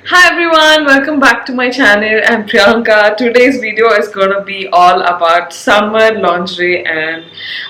Hi everyone, welcome back to my channel. I'm Priyanka. Today's video is going to be all about summer lingerie and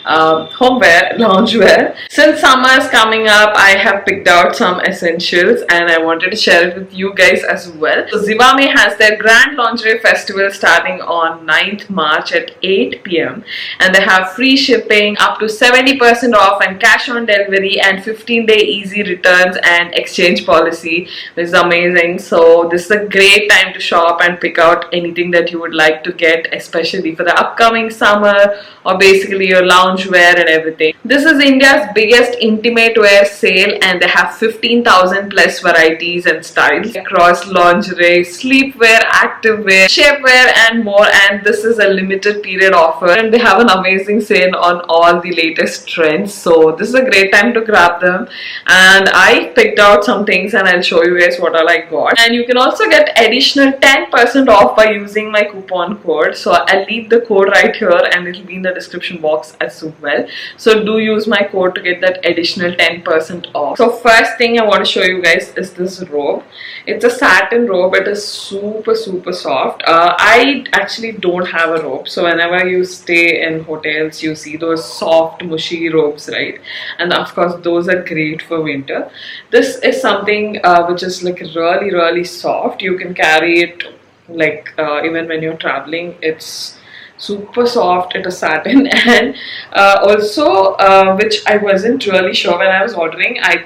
homeware, loungewear. Since summer is coming up, I have picked out some essentials and I wanted to share it with you guys as well. So Zivame has their Grand Lingerie Festival starting on 9th March at 8 p.m. and they have free shipping, up to 70% off and cash on delivery and 15-day easy returns and exchange policy, which is amazing. So this is a great time to shop and pick out anything that you would like to get, especially for the upcoming summer or basically your loungewear and everything. This is India's biggest intimate wear sale and they have 15,000 plus varieties and styles across lingerie, sleepwear, activewear, shapewear and more, and this is a limited period offer and they have an amazing sale on all the latest trends. So this is a great time to grab them, and I picked out some things and I'll show you guys what all I got. And you can also get additional 10% off by using my coupon code. So I'll leave the code right here and it'll be in the description box as well. So do use my code to get that additional 10% off. So first thing I want to show you guys is this robe. It's a satin robe. It is super soft. I actually don't have a robe, so whenever you stay in hotels you see those soft mushy robes, right? And of course those are great for winter. This is something which is like really soft. You can carry it like even when you're traveling. It's super soft. It is satin and also which I wasn't really sure when I was ordering. I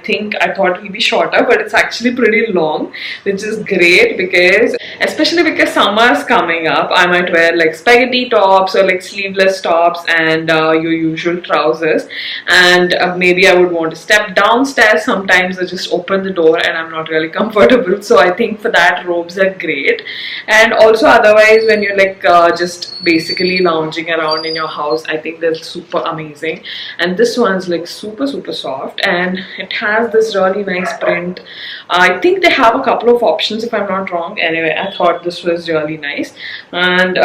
thought it will be shorter, but it's actually pretty long, which is great because especially because summer is coming up, I might wear like spaghetti tops or like sleeveless tops and your usual trousers, and maybe I would want to step downstairs sometimes or just open the door and I'm not really comfortable. So I think for that robes are great. And also otherwise when you're like just basically lounging around in your house, I think they're super amazing. And this one's like super soft and it has this really nice print. I think they have a couple of options if I'm not wrong. Anyway, I thought this was really nice, and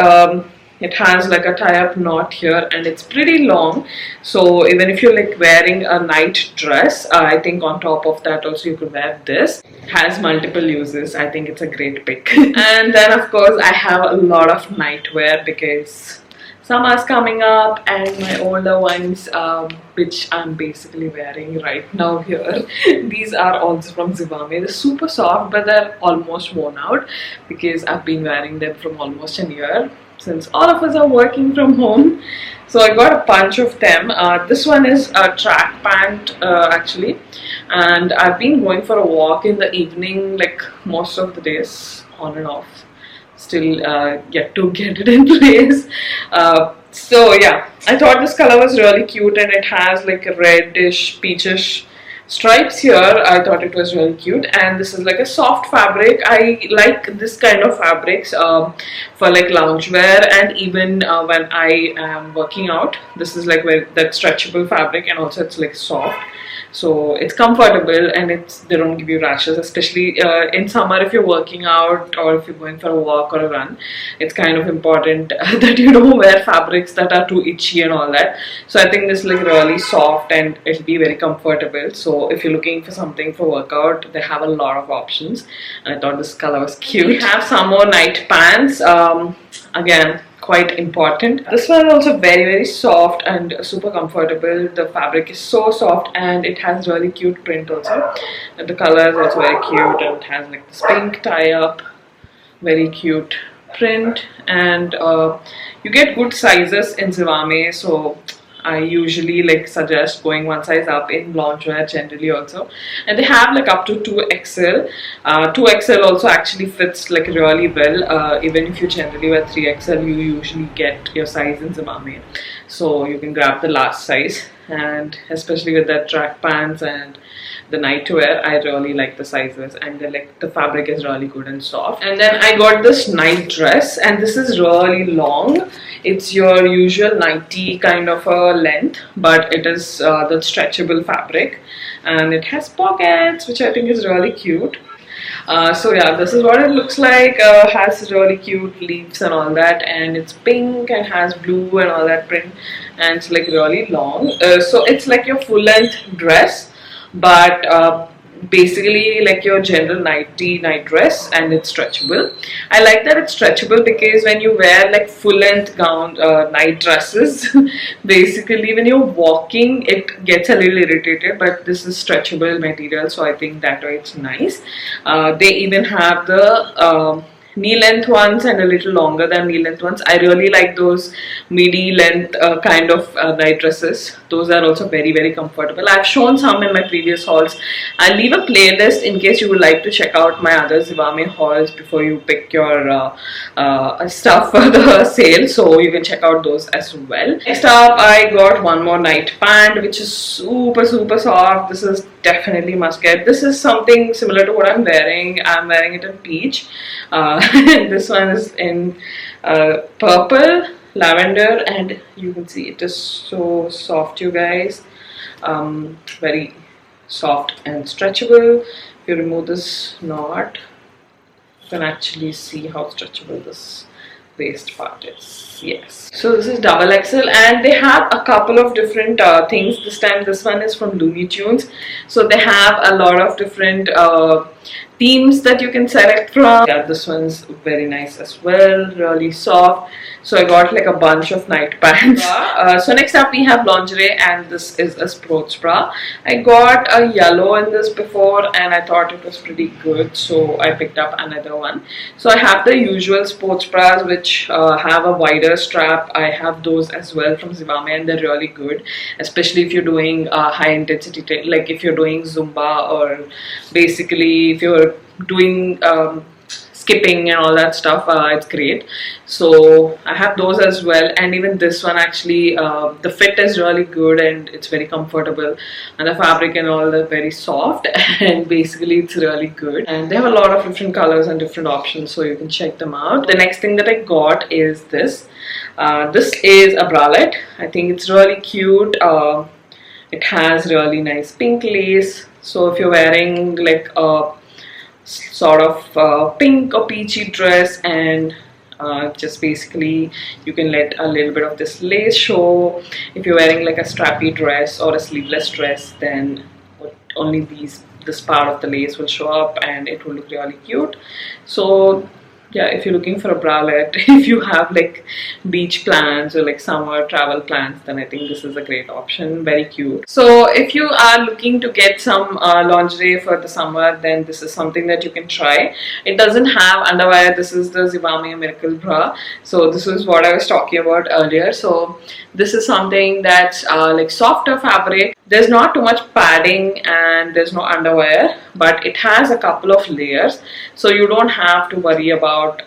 it has like a tie-up knot here and it's pretty long, so even if you're like wearing a night dress, I think on top of that also you could wear this. It has multiple uses. I think it's a great pick. And then of course I have a lot of nightwear because summer's coming up and my older ones which I'm basically wearing right now here, these are also from Zivame. They're super soft but they're almost worn out because I've been wearing them from almost a year, since all of us are working from home. So I got a bunch of them. This one is a track pant actually, and I've been going for a walk in the evening like most of the days, on and off. Still yet to get it in place. So yeah, I thought this color was really cute and it has like a reddish peachish stripes here. I thought it was really cute, and this is like a soft fabric. I like this kind of fabrics for like loungewear, and even when I am working out, this is like that stretchable fabric, and also it's like soft, so it's comfortable and they don't give you rashes, especially in summer if you're working out or if you're going for a walk or a run. It's kind of important that you don't wear fabrics that are too itchy and all that. So I think this is like really soft and it'll be very comfortable. So if you're looking for something for workout, they have a lot of options, and I thought this color was cute. We have some more night pants, again quite important. This one is also very soft and super comfortable. The fabric is so soft and it has really cute print also, and the color is also very cute, and it has like this pink tie-up, very cute print, and you get good sizes in Zivame, so I usually like suggest going one size up in loungewear generally also. And they have like up to 2XL. 2XL also actually fits like really well. Even if you generally wear 3XL, you usually get your size in Zivame, so you can grab the last size. And especially with that track pants and the nightwear, I really like the sizes, and the fabric is really good and soft. And then I got this night dress, and this is really long. It's your usual nighty kind of a length, but it is the stretchable fabric, and it has pockets, which I think is really cute. So yeah, this is what it looks like. Has really cute leaves and all that, and it's pink and has blue and all that print, and it's like really long. So it's like your full length dress, but basically like your general night dress, and it's stretchable. I like that it's stretchable because when you wear like full length gown night dresses basically when you're walking it gets a little irritated, but this is stretchable material, so I think that way it's nice. They even have the knee length ones and a little longer than knee length ones. I really like those midi length kind of night dresses. Those are also very comfortable. I've shown some in my previous hauls. I'll leave a playlist in case you would like to check out my other Zivame hauls before you pick your stuff for the sale, so you can check out those as well. Next up, I got one more night pant which is super soft. This is definitely must get. This is something similar to what I'm wearing. I'm wearing it in peach. This one is in purple, lavender, and you can see it is so soft, you guys. Very soft and stretchable. If you remove this knot, you can actually see how stretchable this waist part is. Yes, so this is double XL, and they have a couple of different things. This time this one is from Looney Tunes, so they have a lot of different themes that you can select from. Yeah, this one's very nice as well, really soft. So I got like a bunch of night pants. So next up we have lingerie, and this is a sports bra. I got a yellow in this before and I thought it was pretty good, so I picked up another one. So I have the usual sports bras which have a wider strap. I have those as well from Zivame, and they're really good, especially if you're doing high intensity, like if you're doing Zumba, or basically if you're doing skipping and all that stuff. It's great. So I have those as well, and even this one actually the fit is really good and it's very comfortable, and the fabric and all are very soft and basically it's really good, and they have a lot of different colors and different options, so you can check them out. The next thing that I got is this. This is a bralette. I think it's really cute. It has really nice pink lace, so if you're wearing like a sort of pink or peachy dress, and just basically you can let a little bit of this lace show. If you're wearing like a strappy dress or a sleeveless dress, then only this part of the lace will show up and it will look really cute. So yeah, if you're looking for a bralette, if you have like beach plans or like summer travel plans, then I think this is a great option. Very cute. So if you are looking to get some lingerie for the summer, then this is something that you can try. It doesn't have underwear. This is the Zivame Miracle Bra. So this is what I was talking about earlier. So this is something that's like softer fabric. There's not too much padding and there's no underwear, but it has a couple of layers, so you don't have to worry about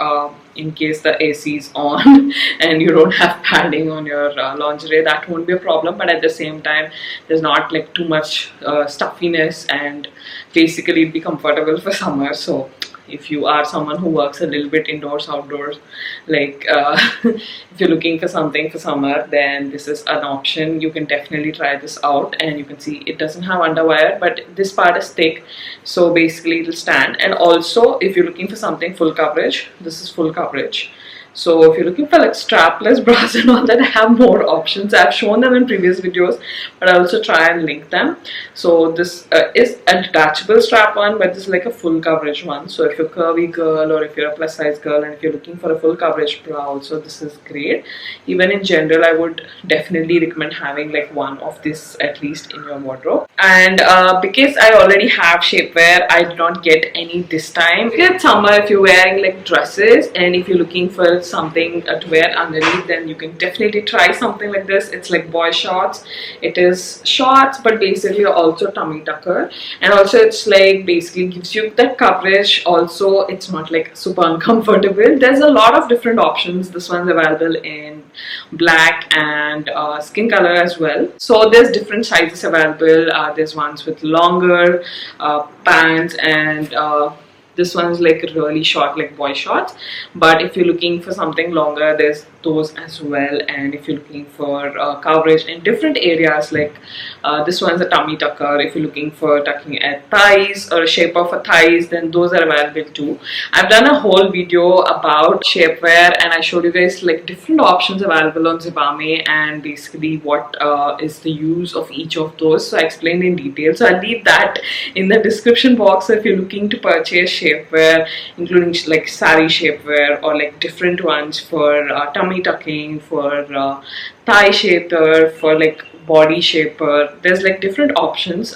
in case the AC is on and you don't have padding on your lingerie. That won't be a problem, but at the same time there's not like too much stuffiness, and basically it'd be comfortable for summer. So if you are someone who works a little bit indoors, outdoors, like if you're looking for something for summer, then this is an option. You can definitely try this out, and you can see it doesn't have underwear, but this part is thick, so basically it'll stand. And also if you're looking for something full coverage, this is full coverage. So if you're looking for like strapless bras and all that, I have more options. I've shown them in previous videos, but I also try and link them. So this is a detachable strap one, but this is like a full coverage one. So if you're a curvy girl or if you're a plus size girl and if you're looking for a full coverage bra also, this is great. Even in general, I would definitely recommend having like one of this at least in your wardrobe. And because I already have shapewear, I did not get any this time. Because it's summer, if you're wearing like dresses and if you're looking for something to wear underneath, then you can definitely try something like this. It's like boy shorts. It is shorts, but basically also tummy tucker, and also it's like basically gives you that coverage. Also it's not like super uncomfortable. There's a lot of different options. This one's available in black and skin color as well. So there's different sizes available. There's ones with longer pants, and this one's like really short, like boy shorts. But if you're looking for something longer, there's those as well. And if you're looking for coverage in different areas, like this one's a tummy tucker. If you're looking for tucking at thighs or a shape of a thighs, then those are available too. I've done a whole video about shapewear, and I showed you guys like different options available on Zivame and basically what is the use of each of those. So I explained in detail. So I'll leave that in the description box. So if you're looking to purchase shapewear, including like sari shapewear or like different ones for tummy tucking, for thigh shaper, for like body shaper, there's like different options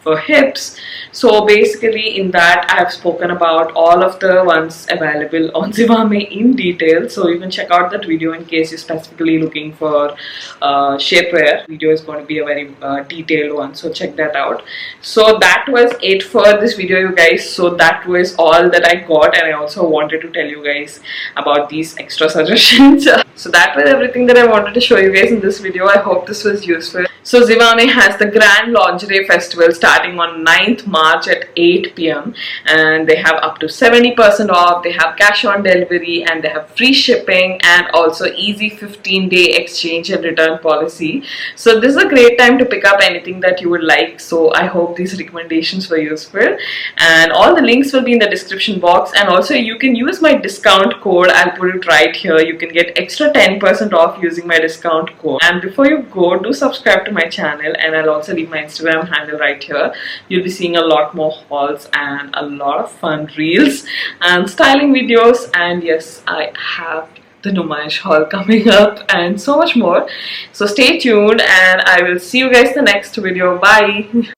for hips. So basically in that I have spoken about all of the ones available on Zivame in detail, so you can check out that video in case you're specifically looking for shapewear. Video is going to be a very detailed one, so check that out. So that was it for this video, you guys. So that was all that I got, and I also wanted to tell you guys about these extra suggestions. So that was everything that I wanted to show you guys in this video. I hope this was useful. So Zivame has the Grand Lingerie Festival starting on 9th March at 8 p.m. and they have up to 70% off. They have cash on delivery and they have free shipping and also easy 15-day exchange and return policy. So this is a great time to pick up anything that you would like. So I hope these recommendations were useful, and all the links will be in the description box, and also you can use my discount code. I'll put it right here. You can get extra 10% off using my discount code. And before you go, do subscribe to my channel, and I'll also leave my Instagram handle right here. You'll be seeing a lot more hauls and a lot of fun reels and styling videos, and yes, I have the Numaish haul coming up and so much more. So stay tuned, and I will see you guys in the next video. Bye.